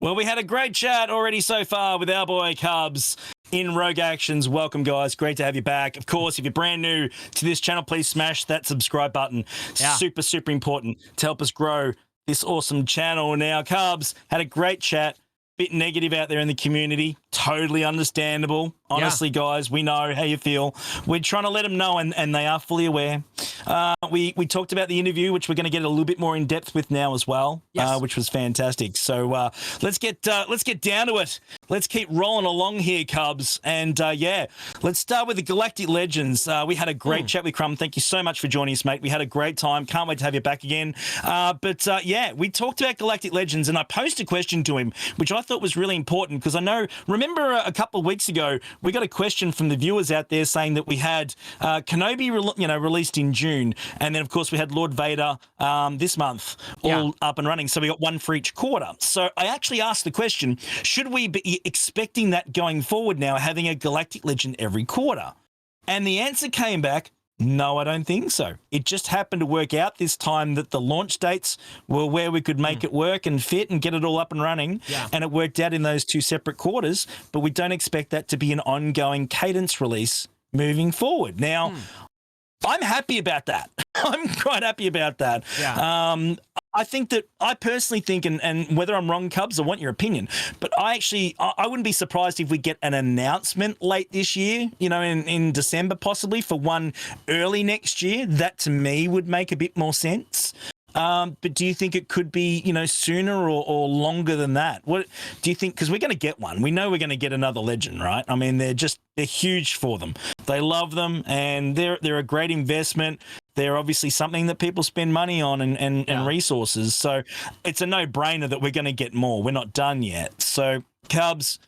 Well, we had a great chat already so far with our boy Cubs in Rogue Actions. Welcome, guys. Great to have you back. Of course, if you're brand new to this channel, please smash that subscribe button. Yeah. Super, super important to help us grow this awesome channel. Now, Cubs had a great chat. Bit negative out there in the community. Totally understandable. Honestly, guys, we know how you feel. We're trying to let them know, and they are fully aware. We talked about the interview, which we're going to get a little bit more in depth with now as well, which was fantastic. So let's get down to it. Let's keep rolling along here, Cubs. And yeah, let's start with the Galactic Legends. We had a great chat with Crumb. Thank you so much for joining us, mate. We had a great time. Can't wait to have you back again. But yeah, we talked about Galactic Legends, and I posed a question to him, which I thought was really important because remember a couple of weeks ago, we got a question from the viewers out there saying that we had Kenobi, released in June, and then of course we had Lord Vader this month, all up and running. So we got one for each quarter. So I actually asked the question: should we be expecting that going forward now, having a Galactic Legend every quarter? And the answer came back: no, I don't think so. It just happened to work out this time that the launch dates were where we could make it work and fit and get it all up and running. Yeah. And it worked out in those two separate quarters, but we don't expect that to be an ongoing cadence release moving forward. Now, I'm happy about that. I'm quite happy about that. Yeah. I personally think, and whether I'm wrong, Cubs, I want your opinion, but I wouldn't be surprised if we get an announcement late this year, in December possibly, for one early next year. That to me would make a bit more sense. But do you think it could be, sooner or longer than that? What do you think? Because we're going to get one. We know we're going to get another legend, right? I mean, they're huge for them. They love them, and they're a great investment. They're obviously something that people spend money on and resources. So it's a no-brainer that we're going to get more. We're not done yet. So, Cubs,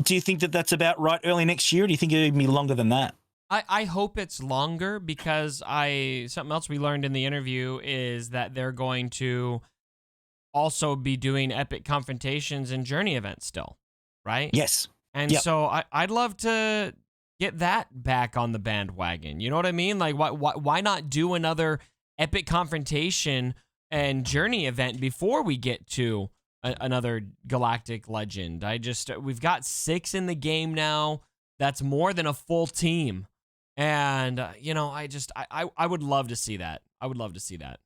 do you think that that's about right early next year, or do you think it'll be longer than that? I hope it's longer because something else we learned in the interview is that they're going to also be doing epic confrontations and journey events still, right? Yes. And so I'd love to get that back on the bandwagon. You know what I mean? Like, why not do another epic confrontation and journey event before we get to another Galactic Legend? We've got 6 in the game now. That's more than a full team. And, I would love to see that. I would love to see that.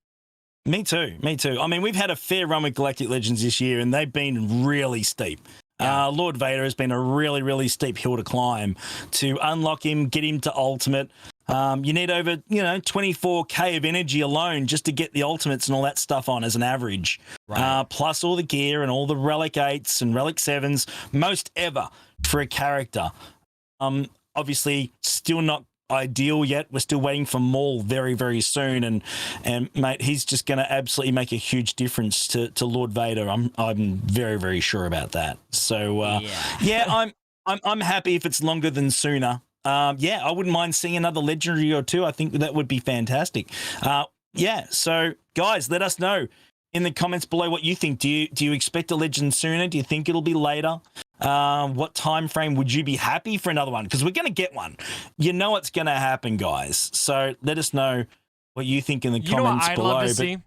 Me too. I mean, we've had a fair run with Galactic Legends this year, and they've been really steep. Lord Vader has been a really, really steep hill to climb to unlock him, get him to ultimate. You need over, 24K of energy alone just to get the ultimates and all that stuff on as an average. Right. Plus all the gear and all the Relic 8s and Relic 7s, most ever for a character. Obviously, still not ideal yet. We're still waiting for Maul very, very soon, and mate, he's just going to absolutely make a huge difference to Lord Vader. I'm very, very sure about that. So I'm happy if it's longer than sooner. I wouldn't mind seeing another legendary or two. I think that would be fantastic. So guys, let us know in the comments below what you think. Do you expect a legend sooner? Do you think it'll be later? What time frame would you be happy for another one? Because we're going to get one. You know it's going to happen, guys. So let us know what you think in the comments below. Love to see?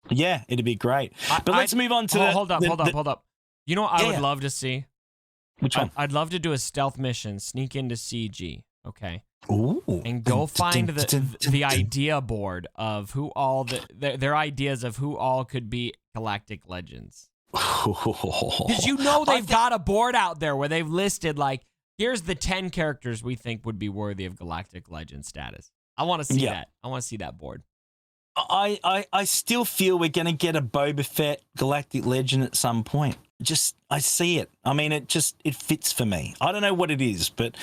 Yeah, it'd be great. But let's move on to hold up. You know what I would love to see? Which one? I'd love to do a stealth mission, sneak into CG. Okay. Ooh. And go find the idea board of who all their ideas of who all could be Galactic Legends. Because they've got a board out there where they've listed, like, here's the 10 characters we think would be worthy of Galactic Legend status. I want to see that. I want to see that board. I still feel we're going to get a Boba Fett Galactic Legend at some point. I see it. I mean, it fits for me. I don't know what it is, but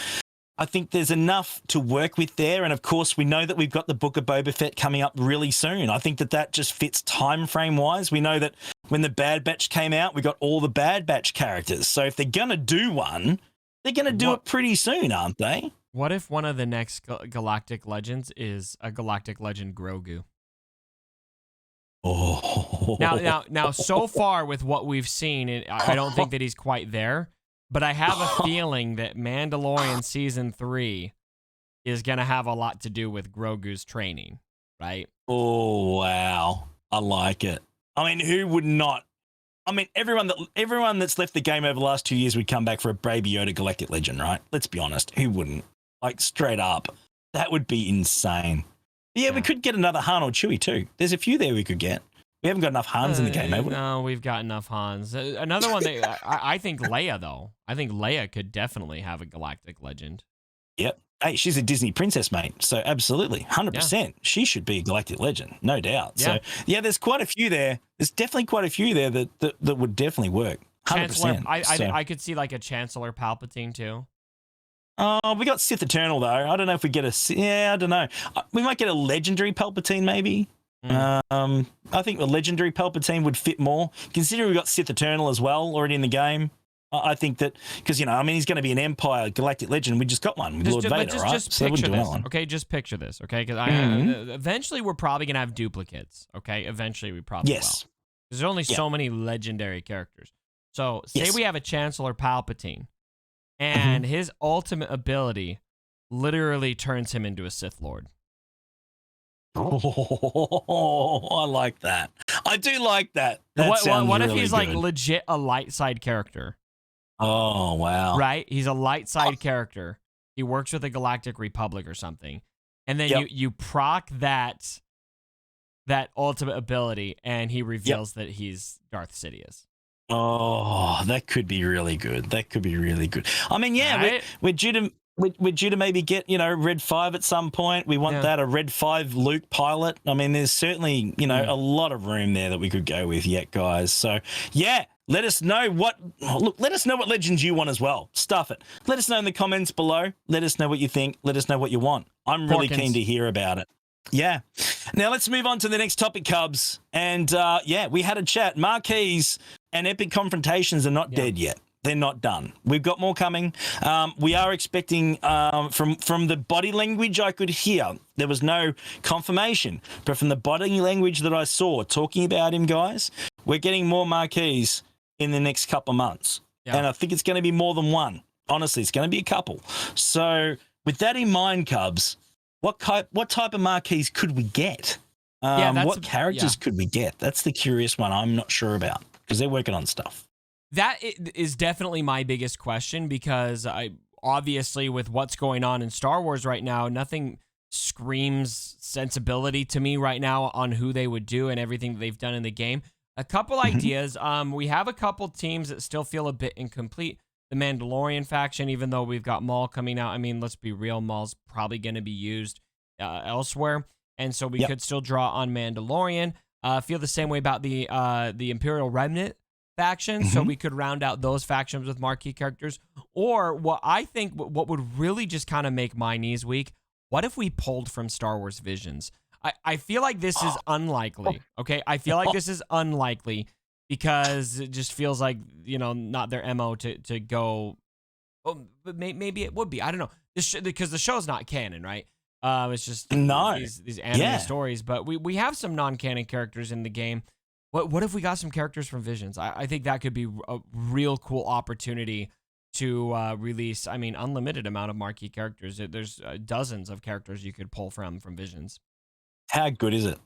I think there's enough to work with there. And of course, we know that we've got the Book of Boba Fett coming up really soon. I think that just fits time frame wise. We know that when the Bad Batch came out, we got all the Bad Batch characters. So if they're going to do one, they're going to do it pretty soon, aren't they? What if one of the next Galactic Legends is a Galactic Legend Grogu? Oh. Now, so far with what we've seen, I don't think that he's quite there. But I have a feeling that Mandalorian Season 3 is going to have a lot to do with Grogu's training, right? Oh, wow. I like it. I mean, who would not I mean, everyone that's left the game over the last 2 years would come back for a Baby Yoda Galactic Legend, right? Let's be honest. Who wouldn't? Like, straight up. That would be insane. Yeah, we could get another Han or Chewie, too. There's a few there we could get. We haven't got enough Hans in the game, have we? No, we've got enough Hans. Another one that I think Leia, though. I think Leia could definitely have a Galactic Legend. Yep. Hey, she's a Disney princess, mate. So absolutely, 100%. She should be a Galactic Legend, no doubt. Yeah. So yeah, there's quite a few there. There's definitely quite a few there that would definitely work. 100%. Chancellor, I could see like a Chancellor Palpatine too. We got Sith Eternal though. I don't know if we get I don't know. We might get a legendary Palpatine maybe. I think the legendary Palpatine would fit more, considering we got Sith Eternal as well already in the game. I think that because I mean, he's going to be an Empire Galactic Legend. We just got one with Lord Vader, right? Just picture this, okay? Just picture this, okay? Because eventually we're probably going to have duplicates, okay? Eventually we probably will. Because there's only so many legendary characters. So say we have a Chancellor Palpatine, and his ultimate ability literally turns him into a Sith Lord. Oh, I like that. I do like that. What if really he's good. like legit a light side character? Oh, wow. Right? He's a light side character. He works with the Galactic Republic or something. And then you proc that ultimate ability, and he reveals that he's Darth Sidious. Oh, that could be really good. That could be really good. I mean, yeah, right? we're due to maybe get, Red 5 at some point. We want that, a Red 5 Luke pilot. I mean, there's certainly, a lot of room there that we could go with yet, guys. So, yeah, let us know what legends you want as well. Stuff it. Let us know in the comments below. Let us know what you think. Let us know what you want. I'm really keen to hear about it. Yeah. Now let's move on to the next topic, Cubs. And we had a chat. Marquees and epic confrontations are not dead yet. They're not done. We've got more coming. We are expecting from the body language I could hear. There was no confirmation, but from the body language that I saw talking about him, guys, we're getting more Marquees in the next couple of months. Yeah. And I think it's going to be more than one. Honestly, it's going to be a couple. So with that in mind, Cubs, what type of Marquees could we get? What characters could we get? That's the curious one I'm not sure about because they're working on stuff. That is definitely my biggest question because obviously with what's going on in Star Wars right now, nothing screams sensibility to me right now on who they would do and everything that they've done in the game. A couple ideas. We have a couple teams that still feel a bit incomplete. The Mandalorian faction, even though we've got Maul coming out. I mean, let's be real. Maul's probably going to be used elsewhere. And so we could still draw on Mandalorian. Feel the same way about the Imperial Remnant faction, so we could round out those factions with marquee characters. Or what I think what would really just kind of make my knees weak, what if we pulled from Star Wars Visions? I feel like this is unlikely, okay? I feel like this is unlikely because it just feels like, not their MO to go, but maybe it would be. I don't know. Because the show's not canon, right? It's just these anime stories, but we have some non-canon characters in the game. What if we got some characters from Visions? I think that could be a real cool opportunity to release, unlimited amount of marquee characters. There's dozens of characters you could pull from Visions. How good is it?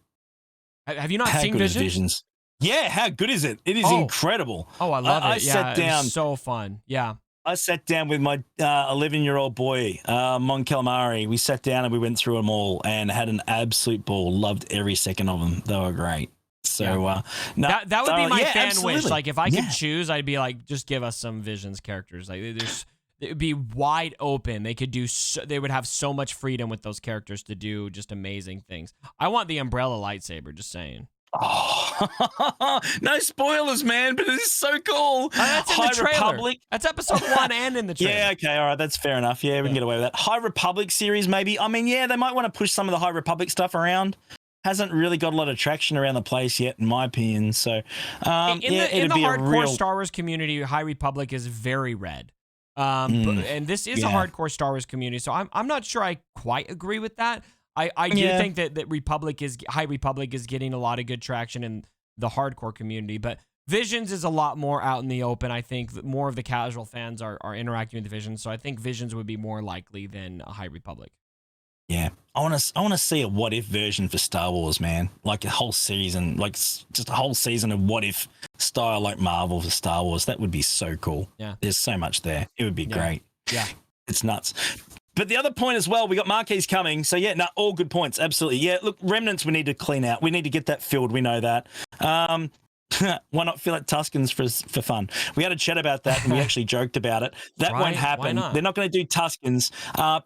Have you not seen Visions? Yeah, how good is it? It is incredible. Oh, I love it. I sat down. It was so fun. Yeah. I sat down with my 11-year-old boy, Mon Calamari. We sat down and we went through them all and had an absolute ball. Loved every second of them. They were great. So that would be my fan wish. Like if I could choose, I'd be like, just give us some Visions characters. Like it would be wide open. They could do. They would have so much freedom with those characters to do just amazing things. I want the Umbrella lightsaber. Just saying. Oh, no spoilers, man, but it is so cool. That's in the trailer. Republic. That's episode 1 and in the trailer. Yeah, okay, all right, that's fair enough. Yeah, we can get away with that. High Republic series, maybe. I mean, yeah, they might want to push some of the High Republic stuff around. Hasn't really got a lot of traction around the place yet, in my opinion. So, in the hardcore Star Wars community, High Republic is very red. And this is a hardcore Star Wars community, so I'm not sure I quite agree with that. I do think that High Republic is getting a lot of good traction in the hardcore community, but Visions is a lot more out in the open. I think that more of the casual fans are interacting with Visions, so I think Visions would be more likely than a High Republic. Yeah, I want to see a what if version for Star Wars, man. Like a whole season, like just a whole season of what if style, like Marvel for Star Wars. That would be so cool. Yeah. There's so much there. It would be great. Yeah. It's nuts. But the other point as well, we got Marquise coming. So, yeah, no, all good points. Absolutely. Yeah, look, remnants we need to clean out. We need to get that filled. We know that. Why not fill out Tuscans for fun? We had a chat about that, and we actually joked about it. That won't happen. Why not? They're not going to do Tuscans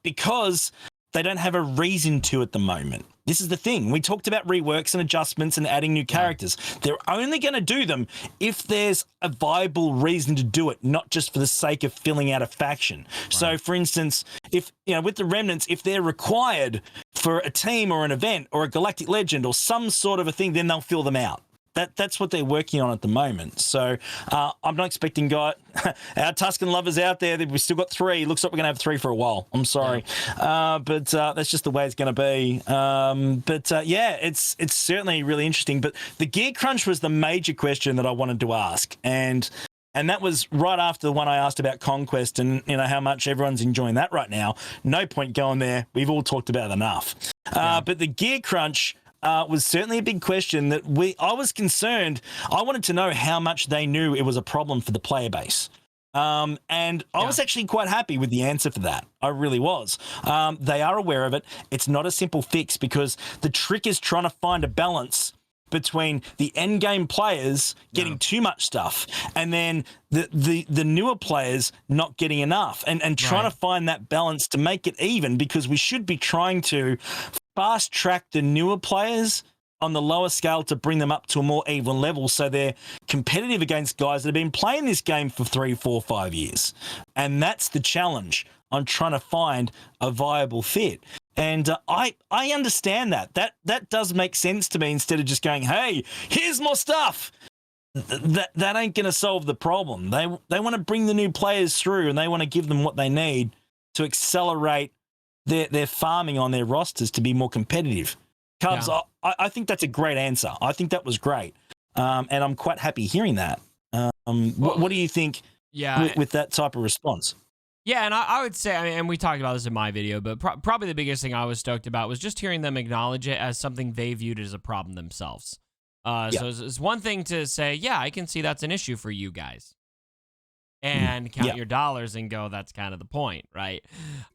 because they don't have a reason to at the moment. This is the thing. We talked about reworks and adjustments and adding new characters. They're only going to do them if there's a viable reason to do it, not just for the sake of filling out a faction. Right. So, for instance, if with the remnants, if they're required for a team or an event or a Galactic Legend or some sort of a thing, then they'll fill them out. That's what they're working on at the moment. So I'm not expecting our Tuscan lovers out there. We've still got 3. Looks like we're going to have 3 for a while. I'm sorry. But that's just the way it's going to be. Yeah, it's certainly really interesting. But the gear crunch was the major question that I wanted to ask. And that was right after the one I asked about Conquest and how much everyone's enjoying that right now. No point going there. We've all talked about it enough. But the gear crunch was certainly a big question that I was concerned. I wanted to know how much they knew it was a problem for the player base. And I was actually quite happy with the answer for that. I really was. They are aware of it. It's not a simple fix because the trick is trying to find a balance between the end game players getting too much stuff and then the newer players not getting enough and trying to find that balance to make it even, because we should be trying to fast track the newer players on the lower scale to bring them up to a more even level so they're competitive against guys that have been playing this game for 3, 4, 5 years. And that's the challenge on trying to find a viable fit. And I understand that. That does make sense to me, instead of just going, hey, here's more stuff. That ain't going to solve the problem. They want to bring the new players through, and they want to give them what they need to accelerate their farming on their rosters to be more competitive. Cubs, I think that's a great answer. I think that was great. And I'm quite happy hearing that. What do you think with that type of response? Yeah, and I would say, and we talked about this in my video, but probably the biggest thing I was stoked about was just hearing them acknowledge it as something they viewed as a problem themselves. So it's one thing to say, yeah, I can see that's an issue for you guys, and count your dollars and go, that's kind of the point, right?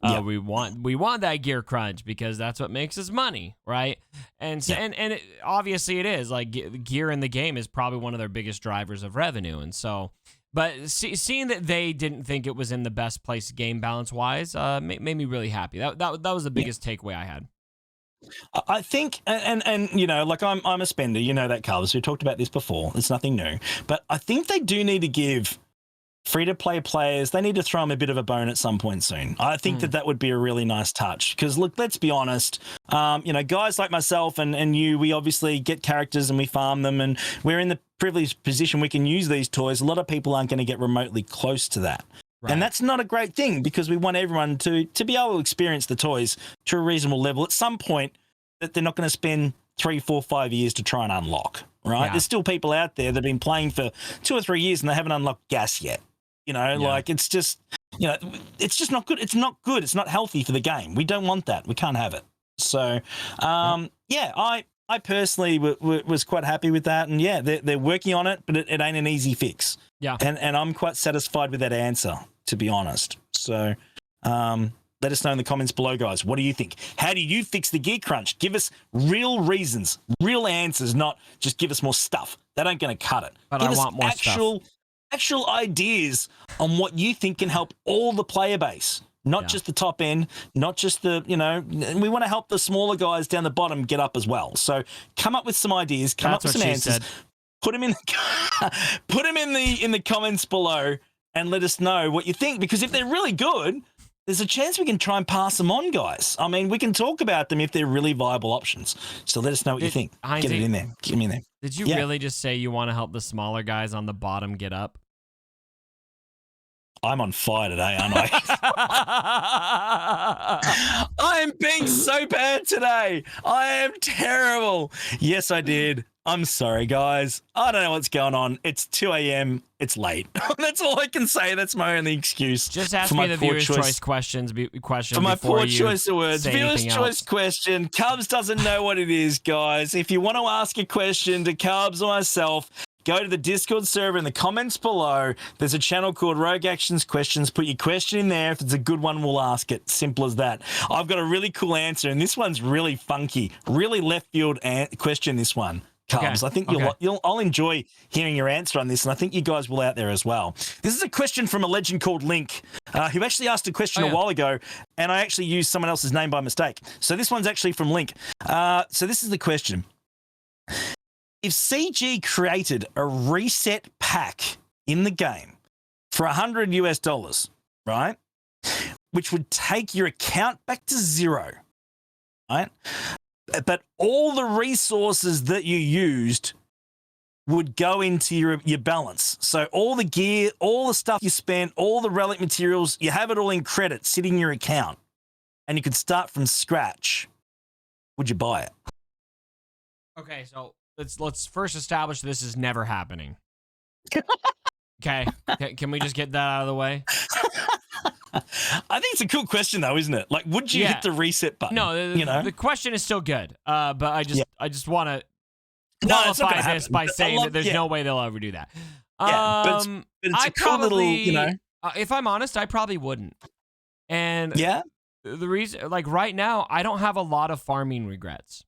We want that gear crunch because that's what makes us money, right? And so, and obviously it is, like, gear in the game is probably one of their biggest drivers of revenue, and so. But seeing that they didn't think it was in the best place game balance wise made me really happy. That was the biggest takeaway I had. I think, and like I'm a spender, that, Carlos. We talked about this before. It's nothing new. But I think they do need to give free-to-play players, they need to throw them a bit of a bone at some point soon. I think that would be a really nice touch. Because, look, let's be honest, guys like myself and you, we obviously get characters and we farm them, and we're in the privileged position we can use these toys. A lot of people aren't going to get remotely close to that. Right. And that's not a great thing, because we want everyone to be able to experience the toys to a reasonable level at some point that they're not going to spend 3, 4, 5 years to try and unlock, right? Yeah. There's still people out there that have been playing for 2 or 3 years and they haven't unlocked gas yet. Like, it's just, it's just not good. It's not good. It's not healthy for the game. We don't want that. We can't have it. So, I personally was quite happy with that. And they're working on it, but it ain't an easy fix. Yeah. And I'm quite satisfied with that answer, to be honest. So, let us know in the comments below, guys. What do you think? How do you fix the gear crunch? Give us real reasons, real answers, not just give us more stuff. That ain't going to cut it. But give I us want more stuff. Actual ideas on what you think can help all the player base, not just the top end, not just the, we want to help the smaller guys down the bottom get up as well. So come up with some ideas, come up with some answers, said. Put them in the comments below and let us know what you think, because if they're really good, there's a chance we can try and pass them on, guys. I mean, we can talk about them if they're really viable options. So let us know what you think. Get it in there. Get me in there. Did you really just say you want to help the smaller guys on the bottom get up? I'm on fire today, aren't I? I am being so bad today. I am terrible. Yes, I did. I'm sorry, guys. I don't know what's going on. It's 2 a.m. It's late. That's all I can say. That's my only excuse. Just ask me the viewer's choice questions. For my poor choice of words. Viewer's choice question. Cubs doesn't know what it is, guys. If you want to ask a question to Cubs or myself, go to the Discord server in the comments below. There's a channel called Rogue Actions Questions. Put your question in there. If it's a good one, we'll ask it. Simple as that. I've got a really cool answer, and this one's really funky. Really left field question, this one. Cubs. I think I'll enjoy hearing your answer on this, and I think you guys will out there as well. This is a question from a legend called Link, who actually asked a question a while ago, and I actually used someone else's name by mistake. So this one's actually from Link. So this is the question. If CG created a reset pack in the game for $100 US, right, which would take your account back to zero, right? But all the resources that you used would go into your balance. So all the gear, all the stuff you spent, all the relic materials, you have it all in credit sitting in your account, and you could start from scratch. Would you buy it? Okay, so let's first establish this is never happening. Okay, can we just get that out of the way? I think it's a cool question, though, isn't it? Like, would you hit the reset button? No, the question is still good. But I just want to qualify this by saying that there's no way they'll ever do that. But it's a cool little, if I'm honest, I probably wouldn't. And the reason, like right now, I don't have a lot of farming regrets.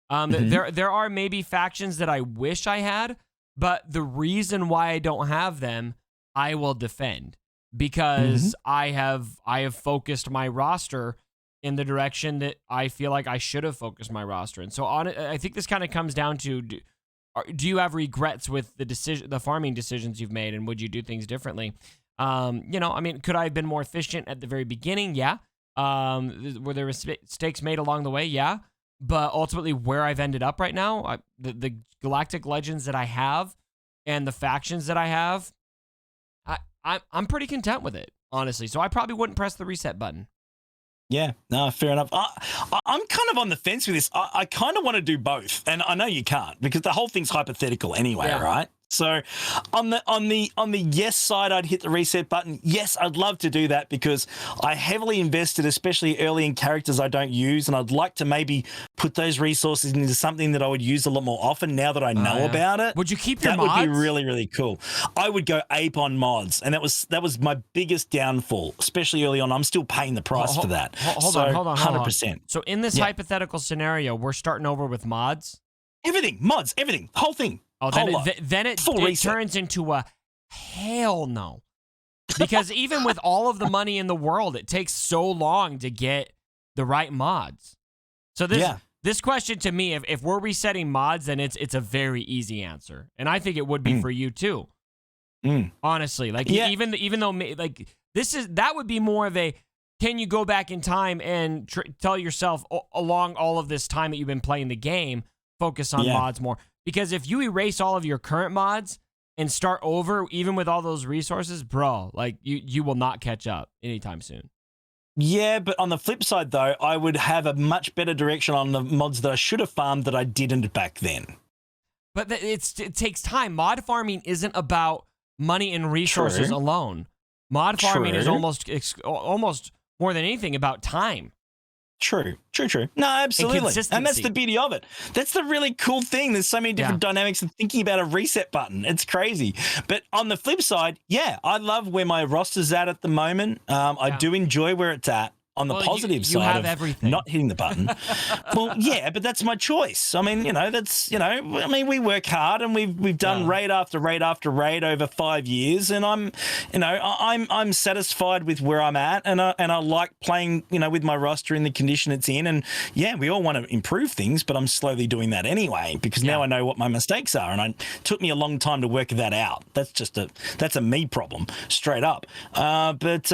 There are maybe factions that I wish I had, but the reason why I don't have them, I will defend. Because I have focused my roster in the direction that I feel like I should have focused my roster. And so I think this kind of comes down to, do you have regrets with the farming decisions you've made, and would you do things differently? I mean, could I have been more efficient at the very beginning? Yeah. Were there mistakes made along the way? Yeah. But ultimately, where I've ended up right now, the Galactic Legends that I have and the factions that I have, I'm pretty content with it, honestly. So I probably wouldn't press the reset button. Yeah, no, fair enough. I'm kind of on the fence with this. I kind of want to do both, and I know you can't because the whole thing's hypothetical anyway, right? So on the yes side, I'd hit the reset button. Yes, I'd love to do that because I heavily invested, especially early in characters I don't use, and I'd like to maybe put those resources into something that I would use a lot more often now that I know about it. Would you keep your mods? That would be really, really cool. I would go ape on mods, and that was my biggest downfall, especially early on. I'm still paying the price for that. Hold on. 100%. So in this hypothetical scenario, we're starting over with mods? Everything, mods, everything, whole thing. Oh, then it turns into a hell no. Because even with all of the money in the world, it takes so long to get the right mods. So this question to me, if we're resetting mods, then it's a very easy answer. And I think it would be for you too. Honestly, like even though like that would be more of a, can you go back in time and tell yourself along all of this time that you've been playing the game, focus on mods more. Because if you erase all of your current mods and start over, even with all those resources, bro, like you will not catch up anytime soon. Yeah, but on the flip side, though, I would have a much better direction on the mods that I should have farmed that I didn't back then. But it takes time. Mod farming isn't about money and resources alone. Mod farming is almost more than anything about time. True. No, absolutely. And that's the beauty of it. That's the really cool thing. There's so many different dynamics of thinking about a reset button. It's crazy. But on the flip side, I love where my roster's at the moment. I do enjoy where it's at. On the positive side of not hitting the button. Well, yeah, but that's my choice. I mean, we work hard and we've done raid after raid after raid over 5 years, and I'm satisfied with where I'm at, and I like playing, with my roster in the condition it's in, and we all want to improve things, but I'm slowly doing that anyway because now I know what my mistakes are, and it took me a long time to work that out. That's a me problem, straight up. But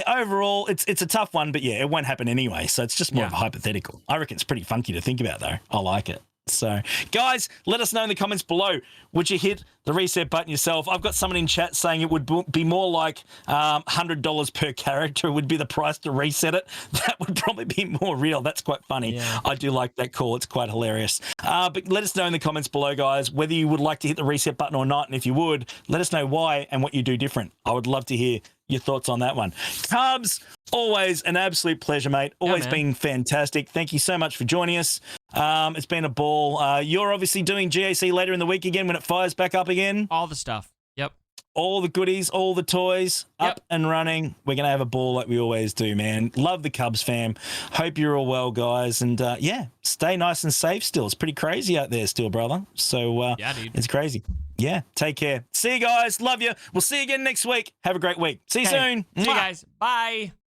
overall, it's a tough one, but it won't happen anyway. So it's just more of a hypothetical. I reckon it's pretty funky to think about, though. I like it. So, guys, let us know in the comments below. Would you hit the reset button yourself? I've got someone in chat saying it would be more like $100 per character would be the price to reset it. That would probably be more real. That's quite funny. Yeah. I do like that call. It's quite hilarious. But let us know in the comments below, guys, whether you would like to hit the reset button or not. And if you would, let us know why and what you do different. I would love to hear your thoughts on that one. Cubs, always an absolute pleasure, mate. Always been fantastic. Thank you so much for joining us. It's been a ball. You're obviously doing GAC later in the week again when it fires back up again. All the stuff. Yep. All the goodies, all the toys up and running. We're going to have a ball like we always do, man. Love the Cubs, fam. Hope you're all well, guys. And yeah, stay nice and safe still. It's pretty crazy out there still, brother. So yeah, dude. It's crazy. Yeah, take care. See you guys. Love you. We'll see you again next week. Have a great week. See you soon. See you guys. Bye.